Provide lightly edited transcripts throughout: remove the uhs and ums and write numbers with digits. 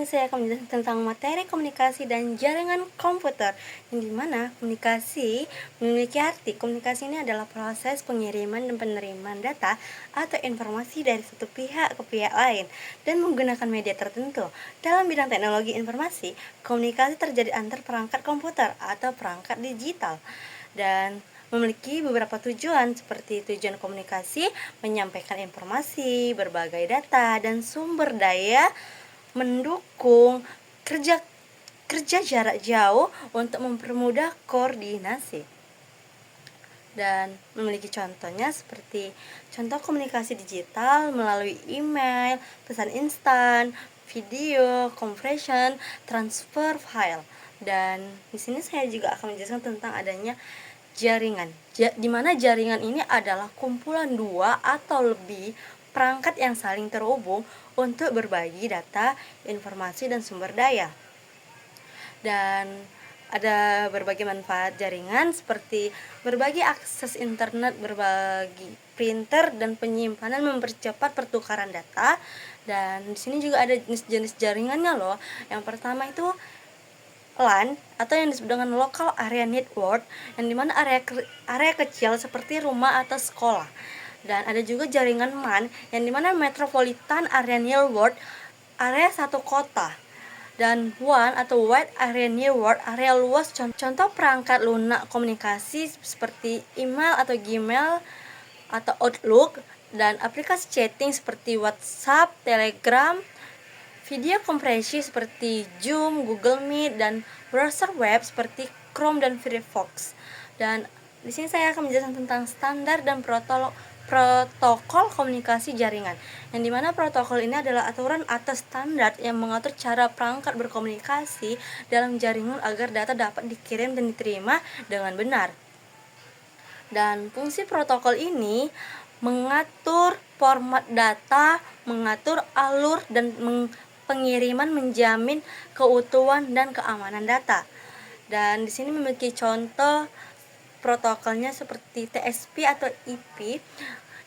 sini saya akan menjelaskan tentang materi komunikasi dan jaringan komputer, yang dimana komunikasi memiliki arti. Komunikasi ini adalah proses pengiriman dan penerimaan data atau informasi dari satu pihak ke pihak lain dan menggunakan media tertentu. Dalam bidang teknologi informasi, komunikasi terjadi antar perangkat komputer atau perangkat digital dan memiliki beberapa tujuan seperti tujuan komunikasi, menyampaikan informasi, berbagai data, dan sumber daya mendukung kerja kerja jarak jauh untuk mempermudah koordinasi. Dan memiliki contohnya seperti contoh komunikasi digital melalui email, pesan instan, video, compression, transfer file. Dan di sini saya juga akan menjelaskan tentang adanya jaringan. Di mana jaringan ini adalah kumpulan dua atau lebih perangkat yang saling terhubung untuk berbagi data, informasi, dan sumber daya. Dan ada berbagai manfaat jaringan seperti berbagi akses internet, berbagi printer, dan penyimpanan mempercepat pertukaran data. Dan di sini juga ada jenis-jenis jaringannya loh. Yang pertama itu LAN atau yang disebut dengan Local Area Network, yang dimana area kecil seperti rumah atau sekolah. Dan ada juga jaringan MAN yang dimana Metropolitan Area Network, area satu kota. Dan WAN atau Wide Area Network, area luas. Contoh perangkat lunak komunikasi seperti email atau Gmail atau Outlook, dan aplikasi chatting seperti WhatsApp, Telegram, video kompresi seperti Zoom, Google Meet, dan browser web seperti Chrome dan Firefox. Dan di sini saya akan menjelaskan tentang standar dan protokol komunikasi jaringan, yang dimana protokol ini adalah aturan atau standar yang mengatur cara perangkat berkomunikasi dalam jaringan agar data dapat dikirim dan diterima dengan benar. Dan fungsi protokol ini mengatur format data, mengatur alur dan pengiriman, menjamin keutuhan dan keamanan data. Dan di sini memiliki contoh protokolnya seperti TSP atau IP,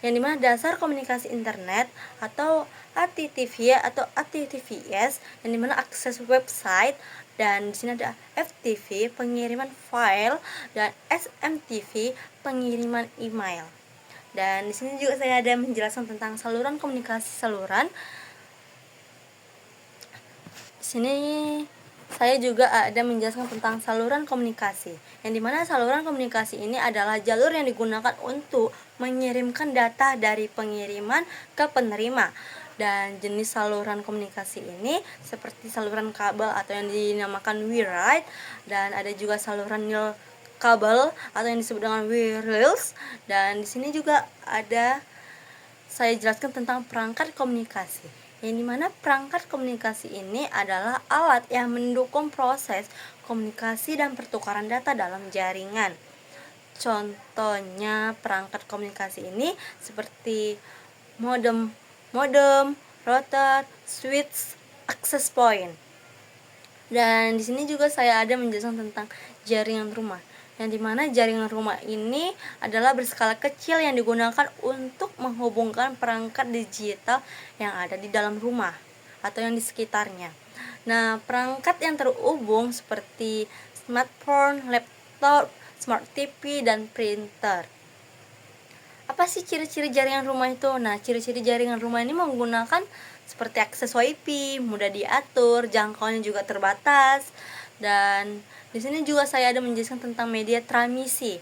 yang dimana dasar komunikasi internet, atau HTTP atau HTTPS, yang dimana akses website. Dan di sini ada FTP, pengiriman file, dan SMTP, pengiriman email. Dan di sini juga saya ada menjelaskan tentang saluran komunikasi saluran. Di sini saya juga ada menjelaskan tentang saluran komunikasi, yang dimana saluran komunikasi ini adalah jalur yang digunakan untuk mengirimkan data dari pengiriman ke penerima. Dan jenis saluran komunikasi ini seperti saluran kabel atau yang dinamakan wire, dan ada juga saluran nil kabel atau yang disebut dengan wireless. Dan di sini juga ada saya jelaskan tentang perangkat komunikasi, yang dimana perangkat komunikasi ini adalah alat yang mendukung proses komunikasi dan pertukaran data dalam jaringan. Contohnya perangkat komunikasi ini seperti modem, router, switch, access point. Dan di sini juga saya ada menjelaskan tentang jaringan rumah, yang dimana jaringan rumah ini adalah berskala kecil yang digunakan untuk menghubungkan perangkat digital yang ada di dalam rumah atau yang di sekitarnya. Nah, perangkat yang terhubung seperti smartphone, laptop, smart TV, dan printer. Apa sih ciri-ciri jaringan rumah itu? Nah, ciri-ciri jaringan rumah ini menggunakan seperti akses WiFi, mudah diatur, jangkauannya juga terbatas. Dan di sini juga saya ada menjelaskan tentang media transmisi,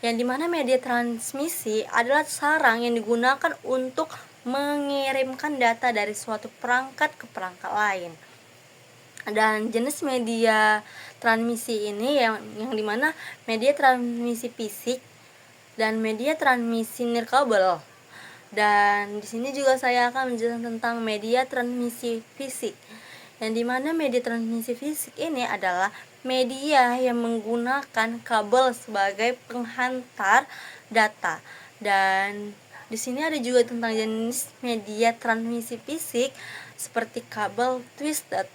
yang dimana media transmisi adalah sarang yang digunakan untuk mengirimkan data dari suatu perangkat ke perangkat lain. Dan jenis media transmisi ini yang dimana media transmisi fisik dan media transmisi nirkabel. Dan di sini juga saya akan menjelaskan tentang media transmisi fisik, yang dimana media transmisi fisik ini adalah media yang menggunakan kabel sebagai penghantar data. Dan di sini ada juga tentang jenis media transmisi fisik seperti kabel twisted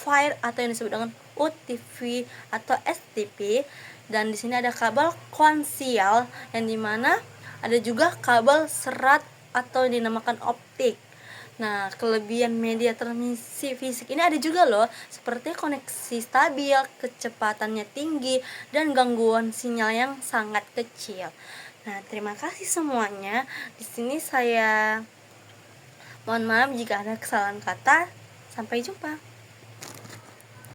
wire atau yang disebut dengan UTV atau STP. Dan di sini ada kabel koaksial, yang dimana ada juga kabel serat atau dinamakan optik. Nah, kelebihan media transmisi fisik ini ada juga loh, seperti koneksi stabil, kecepatannya tinggi, dan gangguan sinyal yang sangat kecil. Nah, terima kasih semuanya. Di sini saya mohon maaf jika ada kesalahan kata. Sampai jumpa.